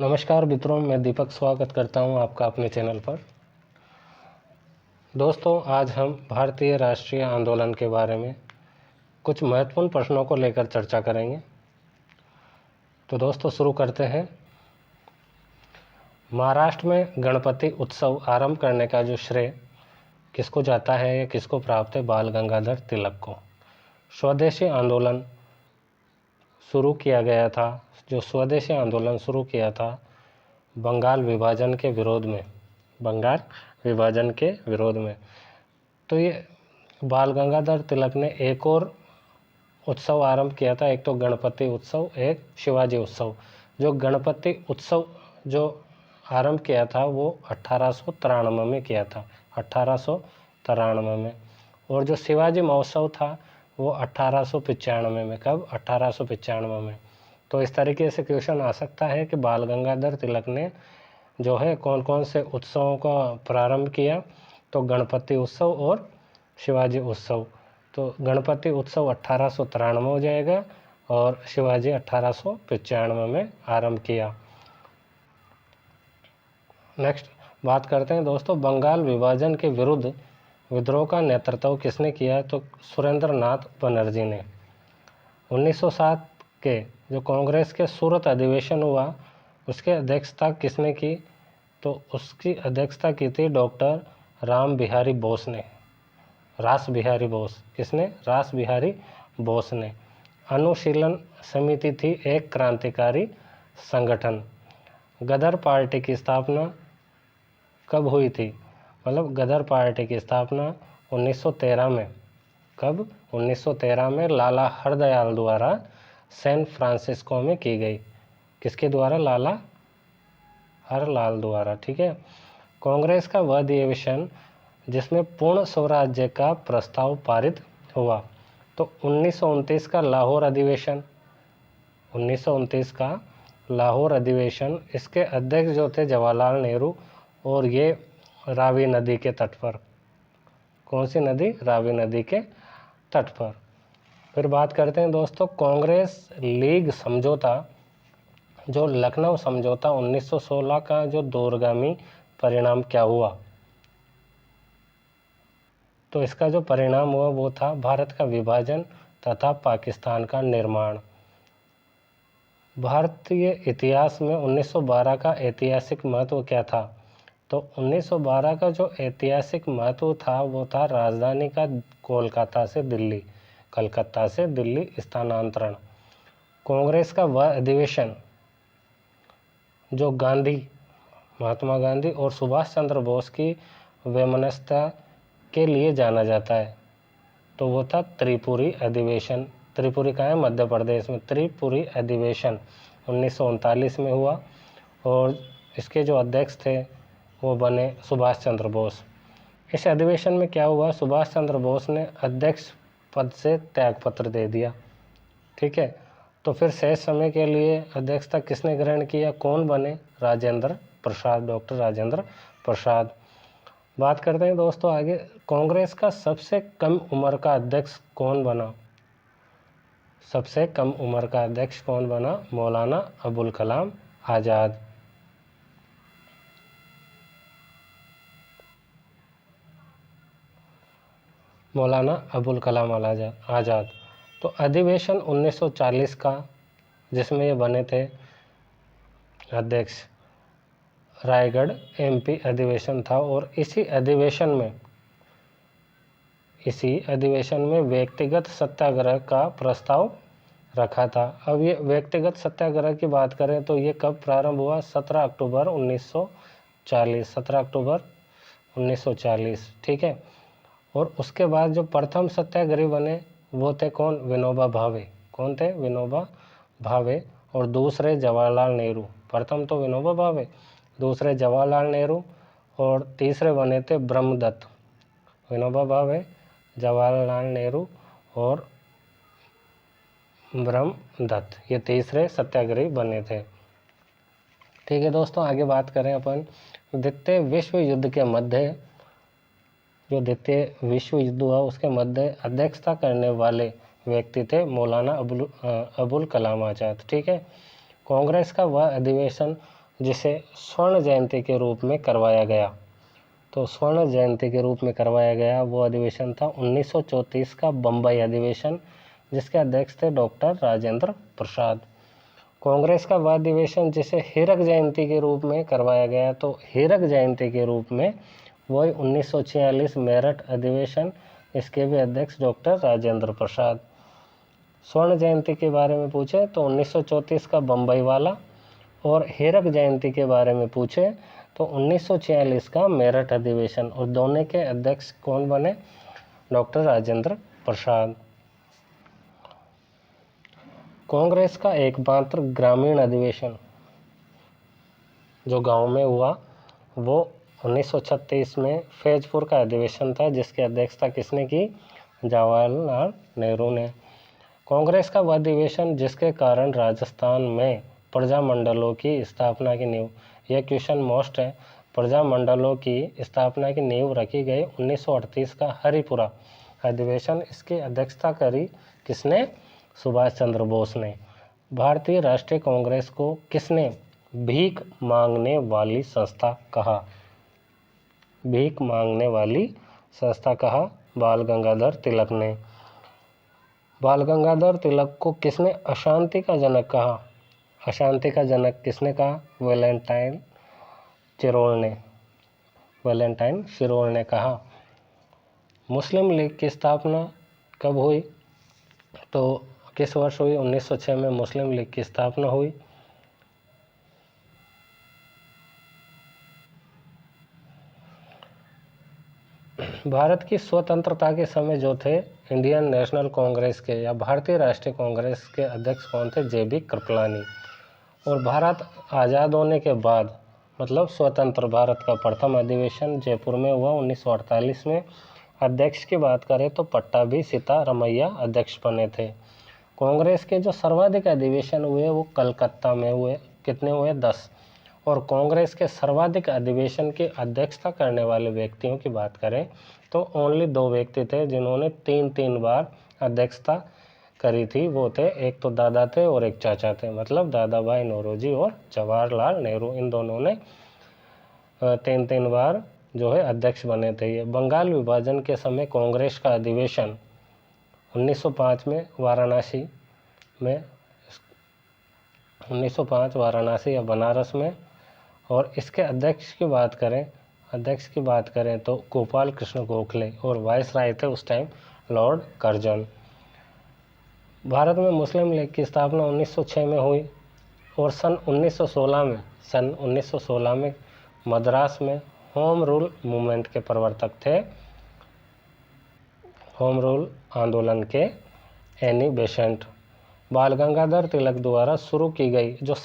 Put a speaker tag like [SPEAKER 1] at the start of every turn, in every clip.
[SPEAKER 1] नमस्कार मित्रों, मैं दीपक स्वागत करता हूं आपका अपने चैनल पर। दोस्तों, आज हम भारतीय राष्ट्रीय आंदोलन के बारे में कुछ महत्वपूर्ण प्रश्नों को लेकर चर्चा करेंगे। तो दोस्तों शुरू करते हैं। महाराष्ट्र में गणपति उत्सव आरंभ करने का जो श्रेय किसको जाता है या किसको प्राप्त है? बाल गंगाधर तिलक को। स्वदेशी आंदोलन शुरू किया गया था। जो स्वदेशी आंदोलन शुरू किया था बंगाल विभाजन के विरोध में, तो ये बाल गंगाधर तिलक ने एक और उत्सव आरंभ किया था। एक तो गणपति उत्सव, एक शिवाजी उत्सव। जो गणपति उत्सव जो आरंभ किया था वो 1893 में किया था, 1893 में। और जो शिवाजी महोत्सव था वो 1895 में। कब? 1895 में। तो इस तरीके से क्वेश्चन आ सकता है कि बाल गंगाधर तिलक ने जो है कौन कौन से उत्सवों का प्रारंभ किया? तो गणपति उत्सव और शिवाजी उत्सव। तो गणपति उत्सव 1893 हो जाएगा और शिवाजी 1895 में आरंभ किया। नेक्स्ट बात करते हैं दोस्तों, बंगाल विभाजन के विरुद्ध विद्रोह का नेतृत्व किसने किया? तो सुरेंद्र नाथ बनर्जी ने। 1907 के जो कांग्रेस के सूरत अधिवेशन हुआ उसके अध्यक्षता किसने की? तो उसकी अध्यक्षता की थी डॉक्टर रास बिहारी बोस ने। किसने? रास बिहारी बोस ने। अनुशीलन समिति थी एक क्रांतिकारी संगठन। गदर पार्टी की स्थापना कब हुई थी? मतलब गदर पार्टी की स्थापना 1913 में। कब? 1913 में लाला हरदयाल द्वारा सैन फ्रांसिस्को में की गई। किसके द्वारा? लाला हरलाल द्वारा। ठीक है। कांग्रेस का वह अधिवेशन जिसमें पूर्ण स्वराज्य का प्रस्ताव पारित हुआ। तो 1929 का लाहौर अधिवेशन। 1929 का लाहौर अधिवेशन, इसके अध्यक्ष जो थे जवाहरलाल नेहरू, और ये रावी नदी के तट पर। कौन सी नदी? रावी नदी के तट पर। फिर बात करते हैं दोस्तों कांग्रेस लीग समझौता, जो लखनऊ समझौता 1916 का जो दूरगामी परिणाम क्या हुआ? तो इसका जो परिणाम हुआ वो था भारत का विभाजन तथा पाकिस्तान का निर्माण। भारतीय इतिहास में 1912 का ऐतिहासिक महत्व क्या था? तो 1912 का जो ऐतिहासिक महत्व था वो था राजधानी का कलकत्ता से दिल्ली स्थानांतरण। कांग्रेस का वह अधिवेशन जो महात्मा गांधी और सुभाष चंद्र बोस की वैमनस्यता के लिए जाना जाता है, तो वो था त्रिपुरी अधिवेशन। त्रिपुरी का है मध्य प्रदेश में। त्रिपुरी अधिवेशन 1939 में हुआ और इसके जो अध्यक्ष थे वो बने सुभाष चंद्र बोस। इस अधिवेशन में क्या हुआ? सुभाष चंद्र बोस ने अध्यक्ष पद से त्यागपत्र दे दिया। ठीक है। तो फिर शेष समय के लिए अध्यक्षता किसने ग्रहण किया? कौन बने? राजेंद्र प्रसाद, डॉक्टर राजेंद्र प्रसाद। बात करते हैं दोस्तों आगे, कांग्रेस का सबसे कम उम्र का अध्यक्ष कौन बना? सबसे कम उम्र का अध्यक्ष कौन बना? मौलाना अबुल कलाम आज़ाद। मौलाना अबुल कलाम आज़ाद। तो अधिवेशन 1940 का जिसमें ये बने थे अध्यक्ष, रायगढ़ एमपी अधिवेशन था। और इसी अधिवेशन में व्यक्तिगत सत्याग्रह का प्रस्ताव रखा था। अब ये व्यक्तिगत सत्याग्रह की बात करें तो ये कब प्रारंभ हुआ? 17 अक्टूबर 1940। ठीक है। और उसके बाद जो प्रथम सत्याग्रही बने वो थे कौन? विनोबा भावे। कौन थे? विनोबा भावे। और दूसरे जवाहरलाल नेहरू। प्रथम तो विनोबा भावे, दूसरे जवाहरलाल नेहरू और तीसरे बने थे ब्रह्मदत्त। विनोबा भावे, जवाहरलाल नेहरू और ब्रह्मदत्त, ये तीसरे सत्याग्रही बने थे। ठीक है दोस्तों, आगे बात करें अपन द्वितीय विश्व युद्ध के मध्य, जो द्वितीय विश्व युद्ध हुआ उसके मध्य अध्यक्षता करने वाले व्यक्ति थे मौलाना अबुल कलाम आज़ाद। ठीक है। कांग्रेस का वह अधिवेशन जिसे स्वर्ण जयंती के रूप में करवाया गया। तो स्वर्ण जयंती के रूप में करवाया गया वो अधिवेशन था 1934 का बम्बई अधिवेशन, जिसके अध्यक्ष थे डॉक्टर राजेंद्र प्रसाद। कांग्रेस का वह अधिवेशन जिसे हीरक जयंती के रूप में करवाया गया, तो हीरक जयंती के रूप में वही 1946 मेरठ अधिवेशन, इसके भी अध्यक्ष डॉक्टर राजेंद्र प्रसाद। स्वर्ण जयंती के बारे में पूछे तो 1934 का बम्बई वाला, और हीरक जयंती के बारे में पूछे तो 1946 का मेरठ अधिवेशन, और दोनों के अध्यक्ष कौन बने? डॉक्टर राजेंद्र प्रसाद। कांग्रेस का एकमात्र ग्रामीण अधिवेशन जो गांव में हुआ वो 1936 में फैजपुर का अधिवेशन था, जिसकी अध्यक्षता किसने की? जवाहरलाल नेहरू ने। कांग्रेस का वह अधिवेशन जिसके कारण राजस्थान में प्रजामंडलों की स्थापना की नींव, यह क्वेश्चन मोस्ट है, प्रजामंडलों की स्थापना की नींव रखी गई 1938 का हरिपुरा अधिवेशन, इसकी अध्यक्षता करी किसने? सुभाष चंद्र बोस ने। भारतीय राष्ट्रीय कांग्रेस को किसने भीख मांगने वाली संस्था कहा? भीख मांगने वाली संस्था कहा बाल गंगाधर तिलक ने। बाल गंगाधर तिलक को किसने अशांति का जनक कहा? अशांति का जनक किसने कहा? वैलेंटाइन शिरोल ने कहा। मुस्लिम लीग की स्थापना कब हुई? तो किस वर्ष हुई? 1906 में मुस्लिम लीग की स्थापना हुई। भारत की स्वतंत्रता के समय जो थे इंडियन नेशनल कांग्रेस के या भारतीय राष्ट्रीय कांग्रेस के अध्यक्ष कौन थे? जे.बी. कृपलानी। और भारत आज़ाद होने के बाद मतलब स्वतंत्र भारत का प्रथम अधिवेशन जयपुर में हुआ 1948 में। अध्यक्ष की बात करें तो पट्टाभी सीतारमैया अध्यक्ष बने थे। कांग्रेस के जो सर्वाधिक अधिवेशन हुए वो कलकत्ता में हुए। कितने हुए? 10। और कांग्रेस के सर्वाधिक अधिवेशन की अध्यक्षता करने वाले व्यक्तियों की बात करें तो ओनली 2 व्यक्ति थे जिन्होंने 3 बार अध्यक्षता करी थी। वो थे, एक तो दादा थे और एक चाचा थे, मतलब दादा भाई नौरोजी और जवाहरलाल नेहरू। इन दोनों ने 3 बार जो है अध्यक्ष बने थे। ये बंगाल विभाजन के समय कांग्रेस का अधिवेशन 1905 में वाराणसी या बनारस में। और इसके अध्यक्ष की बात करें तो गोपाल कृष्ण गोखले, और वाइस राय थे उस टाइम लॉर्ड कर्जन। भारत में मुस्लिम लीग की स्थापना 1906 में हुई, और सन 1916 में मद्रास में होम रूल मूवमेंट के प्रवर्तक थे, होम रूल आंदोलन के एनी बेसेंट। बाल गंगाधर तिलक द्वारा शुरू की गई जो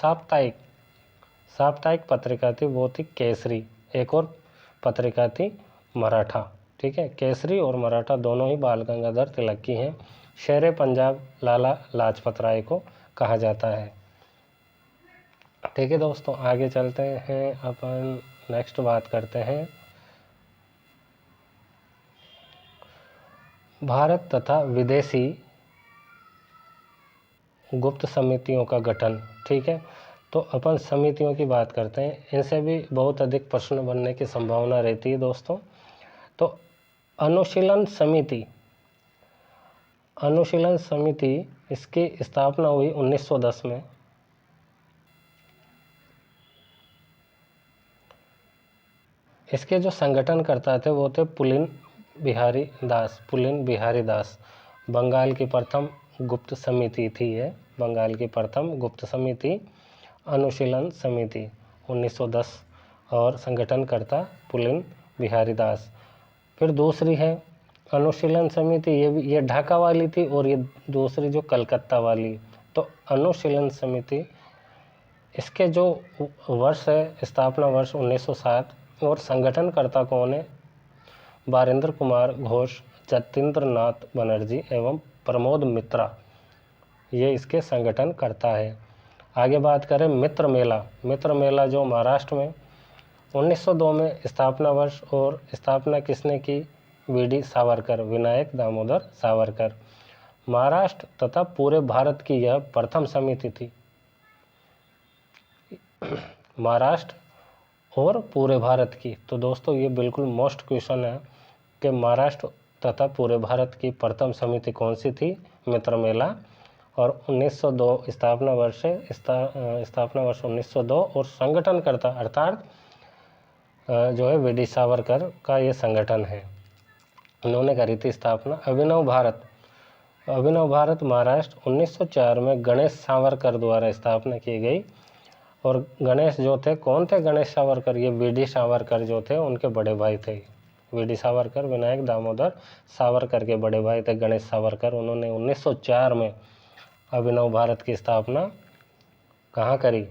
[SPEAKER 1] साप्ताहिक पत्रिका थी वो थी केसरी। एक और पत्रिका थी मराठा। ठीक है, केसरी और मराठा दोनों ही बाल गंगाधर तिलक की हैं। शेरे पंजाब लाला लाजपत राय को कहा जाता है। ठीक है दोस्तों, आगे चलते हैं, अपन नेक्स्ट बात करते हैं भारत तथा विदेशी गुप्त समितियों का गठन। ठीक है, तो अपन समितियों की बात करते हैं, इनसे भी बहुत अधिक प्रश्न बनने की संभावना रहती है दोस्तों। तो अनुशीलन समिति इसकी स्थापना हुई 1910 में। इसके जो संगठनकर्ता थे वो थे पुलिन बिहारी दास। बंगाल की प्रथम गुप्त समिति थी ये, बंगाल की प्रथम गुप्त समिति अनुशीलन समिति 1910, और संगठनकर्ता पुलिन बिहारी दास। फिर दूसरी है अनुशीलन समिति, ये ढाका वाली थी, और ये दूसरी जो कलकत्ता वाली। तो अनुशीलन समिति इसके जो वर्ष है, स्थापना वर्ष 1907, और संगठनकर्ता कौन है? बारिंद्र कुमार घोष, जतीन्द्र नाथ बनर्जी एवं प्रमोद मित्रा, ये इसके संगठनकर्ता है। आगे बात करें मित्र मेला जो महाराष्ट्र में 1902 में स्थापना वर्ष, और स्थापना किसने की? वीडी सावरकर, विनायक दामोदर सावरकर। महाराष्ट्र तथा पूरे भारत की यह प्रथम समिति थी। महाराष्ट्र और पूरे भारत की। तो दोस्तों ये बिल्कुल मोस्ट क्वेश्चन है कि महाराष्ट्र तथा पूरे भारत की प्रथम समिति कौन सी थी? मित्र मेला। और 1902 स्थापना वर्ष 1902 और संगठनकर्ता अर्थात जो है वीडी सावरकर का ये संगठन है, उन्होंने करी थी स्थापना। अभिनव भारत महाराष्ट्र 1904 में गणेश सावरकर द्वारा स्थापना की गई। और गणेश जो थे, कौन थे गणेश सावरकर? ये वीडी सावरकर जो थे उनके बड़े भाई थे। वीडी सावरकर विनायक दामोदर सावरकर के बड़े भाई थे गणेश सावरकर। उन्होंने 1904 में अभिनव भारत की स्थापना कहाँ करी?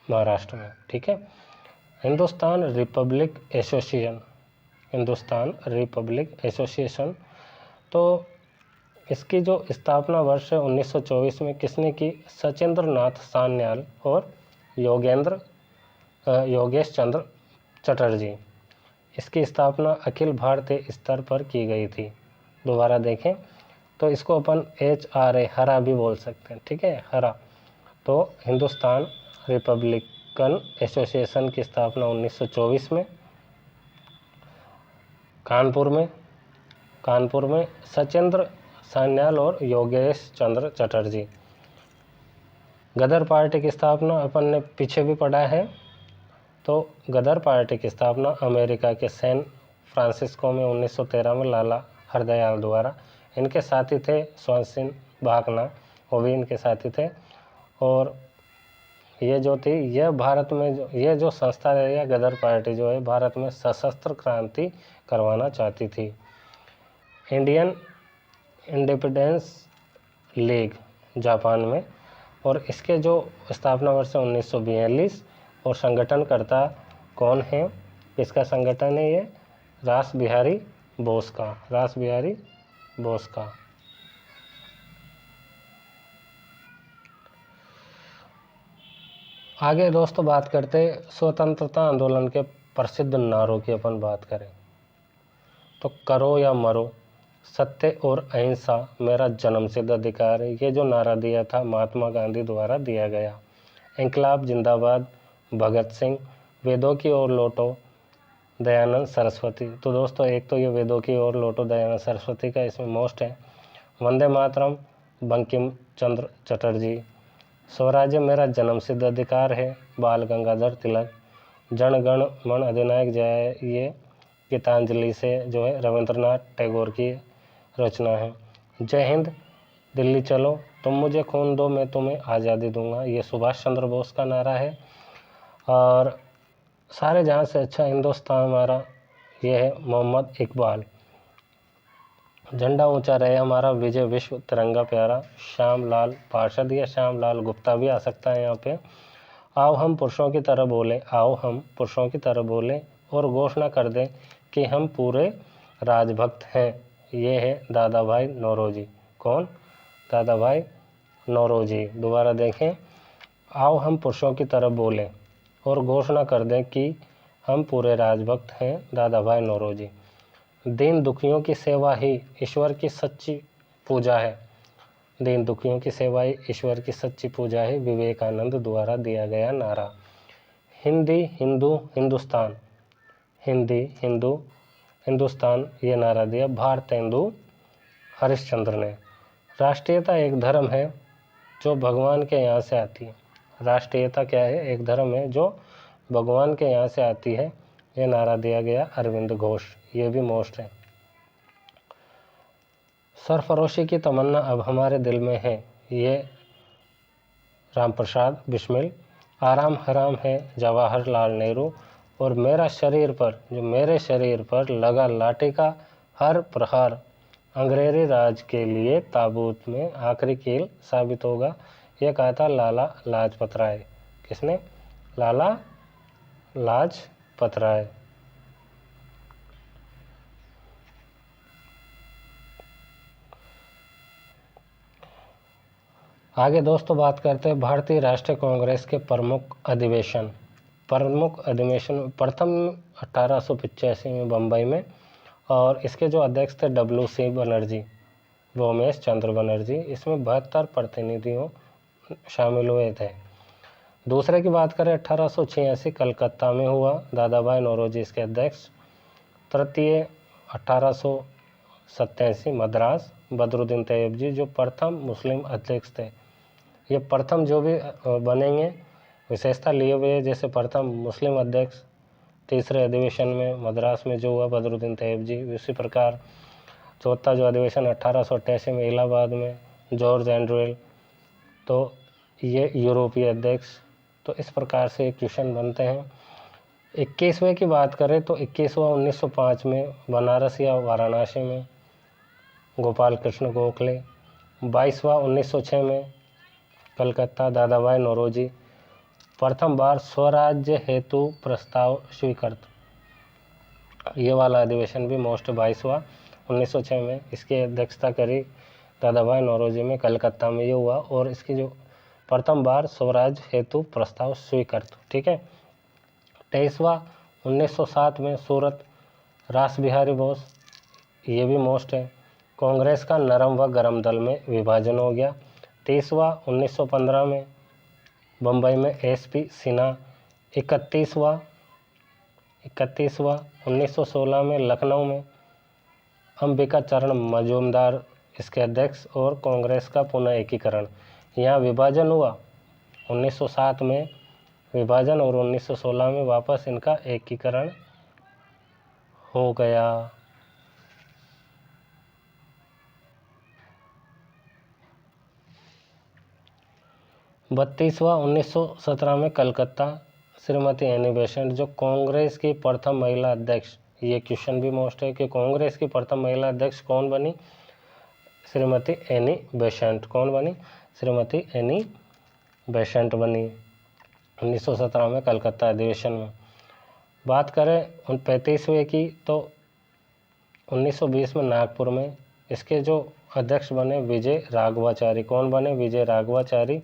[SPEAKER 1] महाराष्ट्र में। ठीक है। हिंदुस्तान रिपब्लिक एसोसिएशन, तो इसकी जो स्थापना वर्ष है 1924 में किसने की? सचिंद्र नाथ सान्याल और योगेश चंद्र चटर्जी। इसकी स्थापना अखिल भारतीय स्तर पर की गई थी। दोबारा देखें तो इसको अपन HRA हरा भी बोल सकते हैं। ठीक है, हरा। तो हिंदुस्तान रिपब्लिकन एसोसिएशन की स्थापना 1924 में कानपुर में सचिंद्र सान्याल और योगेश चंद्र चटर्जी। गदर पार्टी की स्थापना अपन ने पीछे भी पढ़ा है। तो गदर पार्टी की स्थापना अमेरिका के सैन फ्रांसिस्को में 1913 में लाला हरदयाल द्वारा। इनके साथी थे स्वासिन भाकना, वो भी इनके साथी थे। और ये जो थी, यह भारत में ये जो संस्था है या गदर पार्टी जो है भारत में सशस्त्र क्रांति करवाना चाहती थी। इंडियन इंडिपेंडेंस लीग जापान में, और इसके जो स्थापना वर्ष 1942 और संगठनकर्ता कौन है? इसका संगठन है ये रास बिहारी बोस का। आगे दोस्तों बात करते स्वतंत्रता आंदोलन के प्रसिद्ध नारों की अपन बात करें तो करो या मरो, सत्य और अहिंसा मेरा जन्मसिद्ध अधिकार है। ये जो नारा दिया था महात्मा गांधी द्वारा दिया गया। इंकलाब जिंदाबाद भगत सिंह, वेदों की ओर लौटो दयानंद सरस्वती। तो दोस्तों एक तो ये वेदों की ओर लौटो दयानंद सरस्वती का इसमें मोस्ट है। वंदे मातरम बंकिम चंद्र चटर्जी। स्वराज्य मेरा जन्मसिद्ध अधिकार है बाल गंगाधर तिलक। जन गण मन अधिनायक जय, ये गीतांजलि से जो है रविंद्रनाथ टैगोर की रचना है। जय हिंद दिल्ली चलो, तुम मुझे खून दो मैं तुम्हें आज़ादी दूंगा, ये सुभाष चंद्र बोस का नारा है। और सारे जहाँ से अच्छा हिंदुस्तान हमारा, ये है मोहम्मद इकबाल। झंडा ऊंचा रहे हमारा, विजय विश्व तिरंगा प्यारा, श्याम लाल पार्षद या श्याम लाल गुप्ता भी आ सकता है यहाँ पे। आओ हम पुरुषों की तरह बोले और घोषणा कर दें कि हम पूरे राजभक्त हैं। ये है दादा भाई नौरोजी। कौन? दादा भाई नौरोजी। दोबारा देखें, आओ हम पुरुषों की तरह बोलें और घोषणा कर दें कि हम पूरे राजभक्त हैं। दादा भाई नौरोजी। दीन दुखियों की सेवा ही ईश्वर की सच्ची पूजा है। दीन दुखियों की सेवा ही ईश्वर की सच्ची पूजा है, विवेकानंद द्वारा दिया गया नारा। हिंदी हिंदू हिंदुस्तान, हिंदी हिंदू हिंदुस्तान, ये नारा दिया भारतेंदु हरिश्चंद्र ने। राष्ट्रीयता एक धर्म है जो भगवान के यहाँ से आती है। राष्ट्रीयता क्या है? एक धर्म है जो भगवान के यहाँ से आती है। ये नारा दिया गया अरविंद घोष। ये भी मोस्ट है। सरफरोशी की तमन्ना अब हमारे दिल में है, ये राम प्रसाद बिस्मिल। आराम हराम है जवाहरलाल नेहरू। और मेरे शरीर पर लगा लाठी का हर प्रहार अंग्रेजी राज के लिए ताबूत में आखिरी कील साबित होगा। ये कहा था लाला लाजपत राय। किसने? लाला लाजपत राय। आगे दोस्तों बात करते हैं भारतीय राष्ट्रीय कांग्रेस के प्रमुख अधिवेशन प्रथम 1885 में बम्बई में। और इसके जो अध्यक्ष थे WC बनर्जी, व्योमेश चंद्र बनर्जी। इसमें 72 प्रतिनिधियों शामिल हुए थे। दूसरे की बात करें 1886 कलकत्ता में हुआ, दादा भाई नौरोजी इसके अध्यक्ष। तृतीय 1887 मद्रास, बदरुद्दीन तैयब जी जो प्रथम मुस्लिम अध्यक्ष थे। ये प्रथम जो भी बनेंगे विशेषता लिए हुए, जैसे प्रथम मुस्लिम अध्यक्ष तीसरे अधिवेशन में मद्रास में जो हुआ बदरुद्दीन तैयब जी, उसी प्रकार चौथा जो अधिवेशन 1888 में इलाहाबाद में जॉर्ज एंड्रेल, तो ये यूरोपीय अध्यक्ष। तो इस प्रकार से क्वेश्चन बनते हैं। 21वें की बात करें तो 21वां 1905 में बनारस या वाराणसी में गोपाल कृष्ण गोखले। 22वां 1906 में कलकत्ता, दादा भाई नौरोजी। प्रथम बार स्वराज्य हेतु प्रस्ताव स्वीकृत, ये वाला अधिवेशन भी मोस्ट 22वां 1906 में, इसकी अध्यक्षता करी दादा भाई नौरोजी में, कलकत्ता में ये हुआ, और इसकी जो प्रथम बार स्वराज्य हेतु प्रस्ताव स्वीकृत। ठीक है। 23वां 1907 में सूरत, रास बिहारी बोस, ये भी मोस्ट है। कांग्रेस का नरम व गरम दल में विभाजन हो गया। 30वां 1915 में बम्बई में SP सिन्हा। 31वां 1916 में लखनऊ में अंबिका चरण मजूमदार इसके अध्यक्ष, और कांग्रेस का पुनः एकीकरण। यहाँ विभाजन हुआ 1907 में विभाजन, और 1916 में वापस इनका एकीकरण हो गया। 32वां 1917 में कलकत्ता, श्रीमती एनी बेसेंट जो कांग्रेस की प्रथम महिला अध्यक्ष, ये क्वेश्चन भी मोस्ट है कि कांग्रेस की प्रथम महिला अध्यक्ष कौन बनी? Shrimati Annie Besant. कौन बनी? श्रीमती एनी बेसेंट बनी 1917 में कलकत्ता अधिवेशन में। बात करें 35वें की तो 1920 में नागपुर में इसके जो अध्यक्ष बने विजय राघवाचारी। कौन बने? विजय राघवाचारी,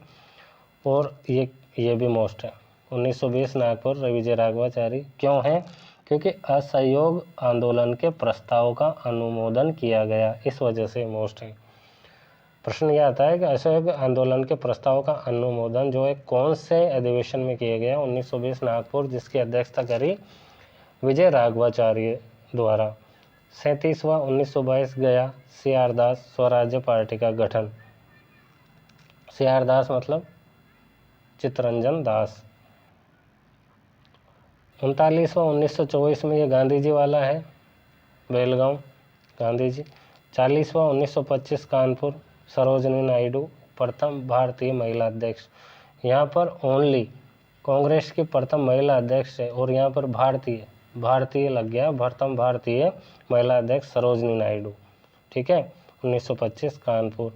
[SPEAKER 1] और ये भी मोस्ट है 1920 नागपुर विजय राघवाचारी। क्यों है? क्योंकि असहयोग आंदोलन के प्रस्ताव का अनुमोदन किया गया, इस वजह से मोस्ट है। प्रश्न यह आता है कि असहयोग आंदोलन के प्रस्ताव का अनुमोदन जो है कौन से अधिवेशन में किया गया? 1920 नागपुर, जिसकी अध्यक्षता करी विजय राघवाचार्य द्वारा। 37वां 1922 गया, CR दास स्वराज्य पार्टी का गठन। CR दास मतलब चित्तरंजन दास। 39वां 1924 में ये गांधी जी वाला है, बेलगांव गांधी जी। 40वां 1925 कानपुर, सरोजनी नायडू प्रथम भारतीय महिला अध्यक्ष। यहाँ पर ओनली कांग्रेस की प्रथम महिला अध्यक्ष है, और यहाँ पर भारतीय लग गया, प्रथम भारतीय महिला अध्यक्ष सरोजनी नायडू। ठीक है, 1925 कानपुर।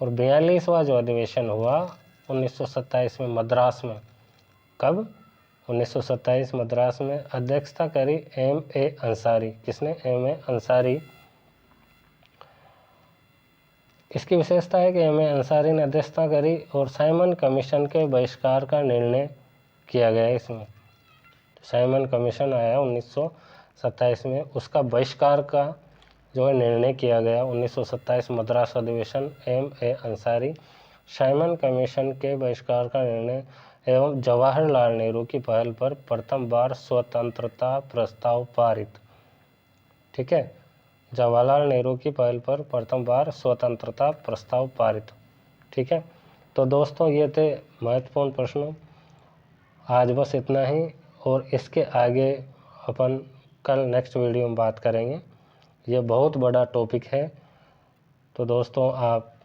[SPEAKER 1] और 42वां जो अधिवेशन हुआ 1927 में मद्रास में। कब? 1927 मद्रास में। अध्यक्षता करी M.A. अंसारी। किसने? M.A. अंसारी। इसकी विशेषता है कि M.A. अंसारी ने अध्यक्षता करी, और साइमन कमीशन के बहिष्कार का निर्णय किया गया इसमें। साइमन कमीशन आया 1927 में, उसका बहिष्कार का जो है निर्णय किया गया 1927 मद्रास अधिवेशन। M.A. अंसारी। साइमन कमीशन के बहिष्कार का निर्णय एवं जवाहरलाल नेहरू की पहल पर प्रथम बार स्वतंत्रता प्रस्ताव पारित। ठीक है, जवाहरलाल नेहरू की पहल पर प्रथम बार स्वतंत्रता प्रस्ताव पारित। ठीक है, तो दोस्तों ये थे महत्वपूर्ण प्रश्न। आज बस इतना ही, और इसके आगे अपन कल नेक्स्ट वीडियो में बात करेंगे। ये बहुत बड़ा टॉपिक है, तो दोस्तों आप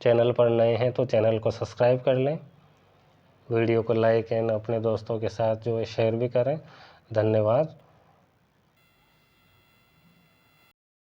[SPEAKER 1] चैनल पर नए हैं तो चैनल को सब्सक्राइब कर लें, वीडियो को लाइक एंड अपने दोस्तों के साथ जो है शेयर भी करें। धन्यवाद।